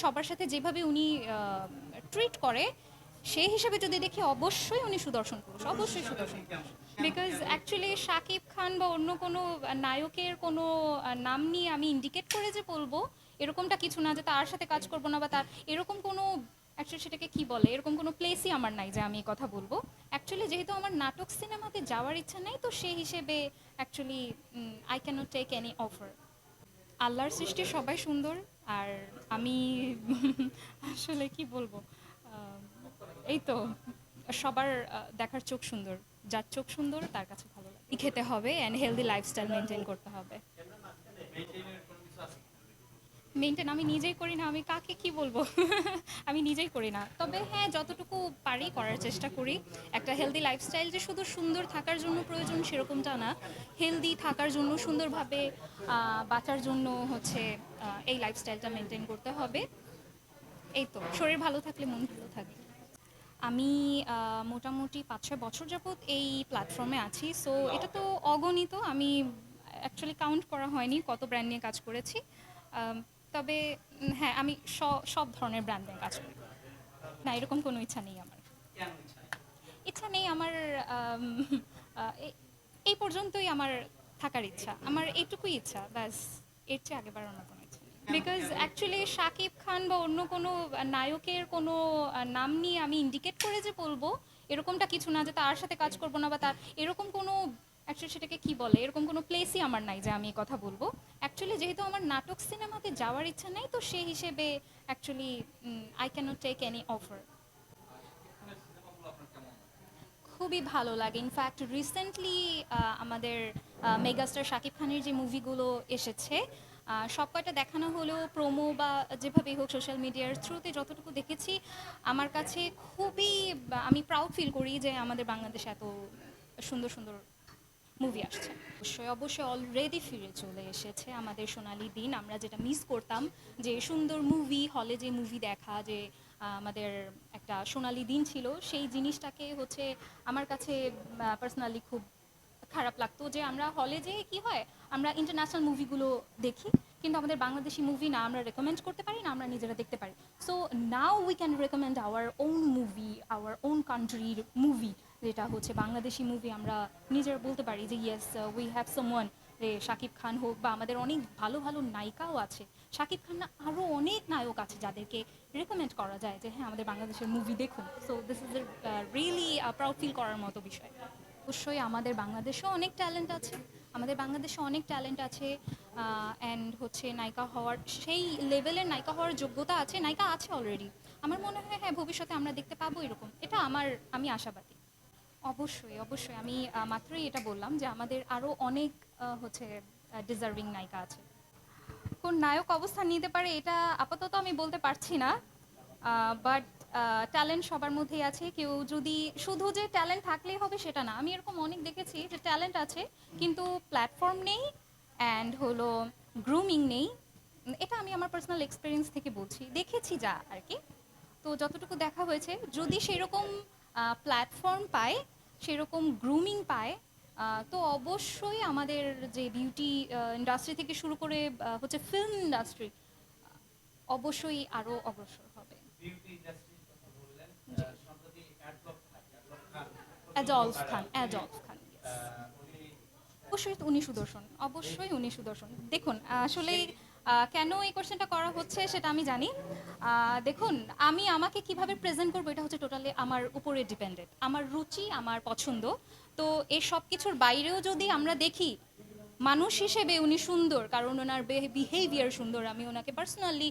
সবার সাথে যেভাবে উনি ট্রিট করে সেই হিসেবে যদি দেখি অবশ্যই উনি সুদর্শন পুরুষ, অবশ্যই সুদর্শন পুরুষ। বিকজ অ্যাকচুয়ালি শাকিব খান বা অন্য কোনো নায়কের কোনো নাম নিয়ে আমি ইন্ডিকেট করে যে বলবো এরকমটা কিছু না, যে তার সাথে কাজ করবো না বা তার এরকম কোনো অ্যাকচুয়ালি সেটাকে কি বলে, এরকম কোনো প্লেসই আমার নাই যে আমি এই কথা বলবো। অ্যাকচুয়ালি যেহেতু আমার নাটক সিনেমাতে যাওয়ার ইচ্ছা নেই, তো সেই হিসেবে actually I can not take any offer. আল্লাহর সৃষ্টি সবাই সুন্দর। আর আমি আসলে কি বলবো, আম, এই তো সবার দেখার চোখ সুন্দর, যার চোখ সুন্দর তার কাছে ভালো লাগে। খেতে হবে অ্যান্ড হেলদি লাইফস্টাইল মেনটেন করতে হবে। মেনটেন আমি নিজেই করি না, আমি কাকে কি বলবো আমি নিজেই করি না, তবে হ্যাঁ যতটুকু পারি করার চেষ্টা করি। একটা হেলদি লাইফস্টাইল যে শুধু সুন্দর থাকার জন্য প্রয়োজন সেরকমটা না, হেলদি থাকার জন্য সুন্দরভাবে বাঁচার জন্য হচ্ছে এই লাইফস্টাইলটা মেনটেন করতে হবে। এই তো শরীর ভালো থাকলে মন ভালো থাকে। আমি মোটামুটি ৫-৬ বছর যাবৎ এই প্ল্যাটফর্মে আছি, সো এটা তো অগণিত, আমি অ্যাকচুয়ালি কাউন্ট করা হয়নি কত ব্র্যান্ড নিয়ে কাজ করেছি। আম, তবে হ্যাঁ আমি সব ধরনের ব্র্যান্ড নিয়ে কাজ করি। না এরকম কোনো ইচ্ছা নেই আমার। ইচ্ছা নেই আমার। আম, এই পর্যন্তই আমার থাকার ইচ্ছা, আমার এইটুকুই ইচ্ছা ব্যাস। এর চেয়ে আগে বাড়ানোর কোনো ইচ্ছা নেই। বিকজ অ্যাকচুয়ালি শাকিব খান বা অন্য কোনো নায়কের কোনো নাম নিয়ে আমি ইন্ডিকেট করে যে বলবো এরকমটা কিছু না, যে তার সাথে কাজ করবো না বা তার এরকম কোনো অ্যাকচুয়ালি সেটাকে কি বলে, এরকম কোনো প্লেসই আমার নাই যে আমি এই কথা বলবো। অ্যাকচুয়ালি যেহেতু আমার নাটক সিনেমাতে যাওয়ার ইচ্ছা নেই, তো সেই হিসেবে actually I can not take any offer. খুবই ভালো লাগে। ইনফ্যাক্ট রিসেন্টলি আমাদের মেগাস্টার শাকিব খানের যে মুভিগুলো এসেছে সব কয়টা দেখানো হলেও প্রোমো বা যেভাবেই হোক সোশ্যাল মিডিয়ার থ্রুতে যতটুকু দেখেছি, আমার কাছে খুবই আমি প্রাউড ফিল করি যে আমাদের বাংলাদেশে এত সুন্দর সুন্দর মুভি আসছে। অবশ্যই অবশ্যই অলরেডি ফিরে চলে এসেছে আমাদের সোনালি দিন, আমরা যেটা মিস করতাম, যে সুন্দর মুভি হলে যে মুভি দেখা, যে আমাদের একটা সোনালি দিন ছিল, সেই জিনিসটাকে হচ্ছে আমার কাছে পার্সোনালি খুব খারাপ লাগতো যে আমরা হলে যে কি হয়, আমরা ইন্টারন্যাশনাল মুভিগুলো দেখি কিন্তু আমাদের বাংলাদেশি মুভি না আমরা রেকমেন্ড করতে পারি না আমরা নিজেরা দেখতে পারি। So now we can recommend our own movie, our own কান্ট্রির মুভি, যেটা হচ্ছে বাংলাদেশি মুভি। আমরা নিজেরা বলতে পারি যে ইয়েস উই হ্যাভ সামওয়ান, যে শাকিব খান হোক বা আমাদের অনেক ভালো ভালো নায়িকাও আছে, শাকিব খান না আরও অনেক নায়ক আছে যাদেরকে রেকমেন্ড করা যায় যে হ্যাঁ আমাদের বাংলাদেশের মুভি দেখুন। So this is really proud feel করার মতো বিষয়। অবশ্যই আমাদের বাংলাদেশেও অনেক ট্যালেন্ট আছে, আমাদের বাংলাদেশে অনেক ট্যালেন্ট আছে অ্যান্ড হচ্ছে নায়িকা হওয়ার সেই লেভেলের নায়িকা হওয়ার যোগ্যতা আছে, নায়িকা আছে অলরেডি। আমার মনে হয় হ্যাঁ ভবিষ্যতে আমরা দেখতে পাবো এরকম, এটা আমি আশাবাদী। অবশ্যই অবশ্যই আমি মাত্রই এটা বললাম যে আমাদের আরও অনেক হচ্ছে ডিজার্ভিং নায়িকা আছে। কোন নায়ক অবস্থান নিতে পারে এটা আপাতত আমি বলতে পারছি না, বাট ট্যালেন্ট সবার মধ্যেই আছে। কেউ যদি শুধু যে ট্যালেন্ট থাকলেই হবে সেটা না, আমি এরকম অনেক দেখেছি যে ট্যালেন্ট আছে কিন্তু প্ল্যাটফর্ম নেই অ্যান্ড হলো গ্রুমিং নেই। এটা আমি আমার পার্সোনাল এক্সপিরিয়েন্স থেকে বলছি, দেখেছি যা আর কি। তো যতটুকু দেখা হয়েছে যদি সেরকম প্ল্যাটফর্ম পায়, সেরকম গ্রুমিং পায়, তো অবশ্যই আমাদের যে বিউটি ইন্ডাস্ট্রি থেকে শুরু করে হচ্ছে ফিল্ম ইন্ডাস্ট্রি অবশ্যই আরও অগ্রসর হবে। অ্যাডলফ খান, অ্যাডলফ খান, ইয়েস। অবশ্যই উনি সুদর্শন, অবশ্যই উনি সুদর্শন। দেখুন আসলে কেন এই কোশ্চেনটা করা হচ্ছে সেটা আমি জানি। দেখুন আমি আমাকে কিভাবে প্রেজেন্ট করবো এটা হচ্ছে টোটালি আমার উপরে ডিপেন্ডেন্ট, আমার রুচি আমার পছন্দ। তো এই সব কিছুর বাইরেও যদি আমরা দেখি মানুষ হিসেবে উনি সুন্দর কারণ ওনার বিহেভিয়ার সুন্দর, আমি ওনাকে পার্সোনালি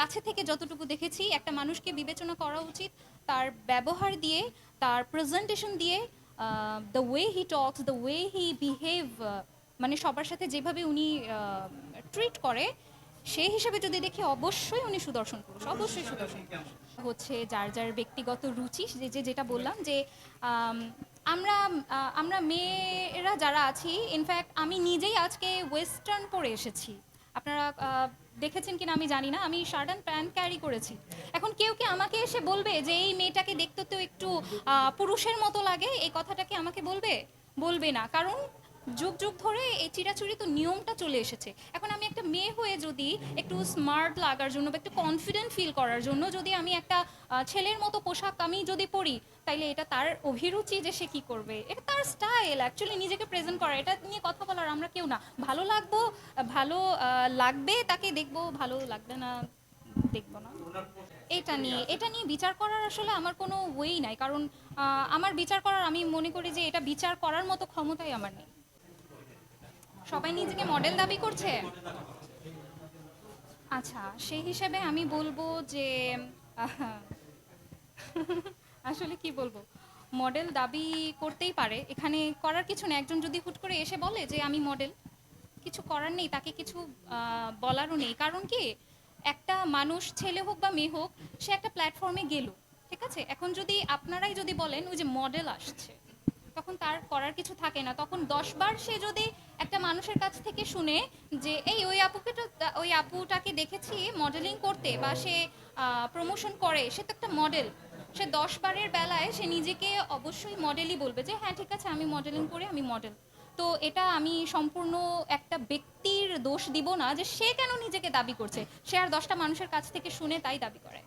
কাছে থেকে যতটুকু দেখেছি, একটা মানুষকে বিবেচনা করা উচিত তার ব্যবহার দিয়ে, তার প্রেজেন্টেশন দিয়ে, the way he Tux, the way he behave, মানে সবার সাথে যেভাবে উনি ট্রিট করে সেই হিসেবে যদি দেখি অবশ্যই উনি সুদর্শন পুরুষ, অবশ্যই সুদর্শন পুরুষ। হচ্ছে যার যার ব্যক্তিগত রুচি, যেটা বললাম যে আম, আমরা আমরা মেয়েরা যারা আছি, ইনফ্যাক্ট আমি নিজেই আজকে ওয়েস্টার্ন পরে এসেছি। আপনারা দেখেছেন কিনা আমি জানি না, আমি শার্ট অ্যান্ড প্যান্ট ক্যারি করেছি। এখন কেউ কি আমাকে এসে বলবে যে এই মেয়েটাকে দেখতে তো একটু পুরুষের মতো লাগে, এই কথাটাকে আমাকে বলবে? বলবে না, কারণ যুগ যুগ ধরে এই চিরাচরিত তো নিয়মটা চলে এসেছে। এখন আমি একটা মেয়ে হয়ে যদি একটু স্মার্ট লাগার জন্য বা একটু কনফিডেন্ট ফিল করার জন্য যদি আমি একটা ছেলের মতো পোশাক আমি যদি পরি, তাইলে এটা তার অভিরুচি যে সে কি করবে, এটা তার স্টাইল অ্যাকচুয়ালি নিজেকে প্রেজেন্ট করা, এটা নিয়ে কথা বলার আমরা কেউ না। ভালো লাগবো, ভালো লাগবে তাকে দেখবো, ভালো লাগবে না দেখবো না। এটা নিয়ে বিচার করার আসলে আমার কোনো ওয়েই নাই, কারণ আমার বিচার করার, আমি মনে করি যে এটা বিচার করার মতো ক্ষমতাই আমার নেই। সবাই নিজেকে মডেল দাবি করছে। আচ্ছা, সেই হিসেবে আমি বলবো যে আহ, আসলে কি বলবো, মডেল দাবি করতেই পারে, এখানে করার কিছু নেই। একজন যদি হুট করে এসে বলে যে আমি মডেল, কিছু করার নেই, তাকে কিছু বলারও নেই। কারণ কি, একটা মানুষ ছেলে হোক বা মেয়ে হোক, সে একটা প্ল্যাটফর্মে গেল, ঠিক আছে? এখন যদি আপনারাই যদি বলেন ওই যে মডেল আসছে, তখন তার করার কিছু থাকে না। তখন 10 বার সে যদি একটা মানুষের কাছ থেকে শুনে যে এই ওই আপুটাকে দেখেছি মডেলিং করতে, বা সে প্রমোশন করে, সে তো একটা মডেল, সে 10 বারের বেলায় সে নিজেকে অবশ্যই মডেলই বলবে যে হ্যাঁ ঠিক আছে আমি মডেলিং করি, আমি মডেল। তো এটা আমি সম্পূর্ণ একটা ব্যক্তির দোষ দিব না যে সে কেন নিজেকে দাবি করছে, সে আর 10টা মানুষের কাছ থেকে শুনে তাই দাবি করে।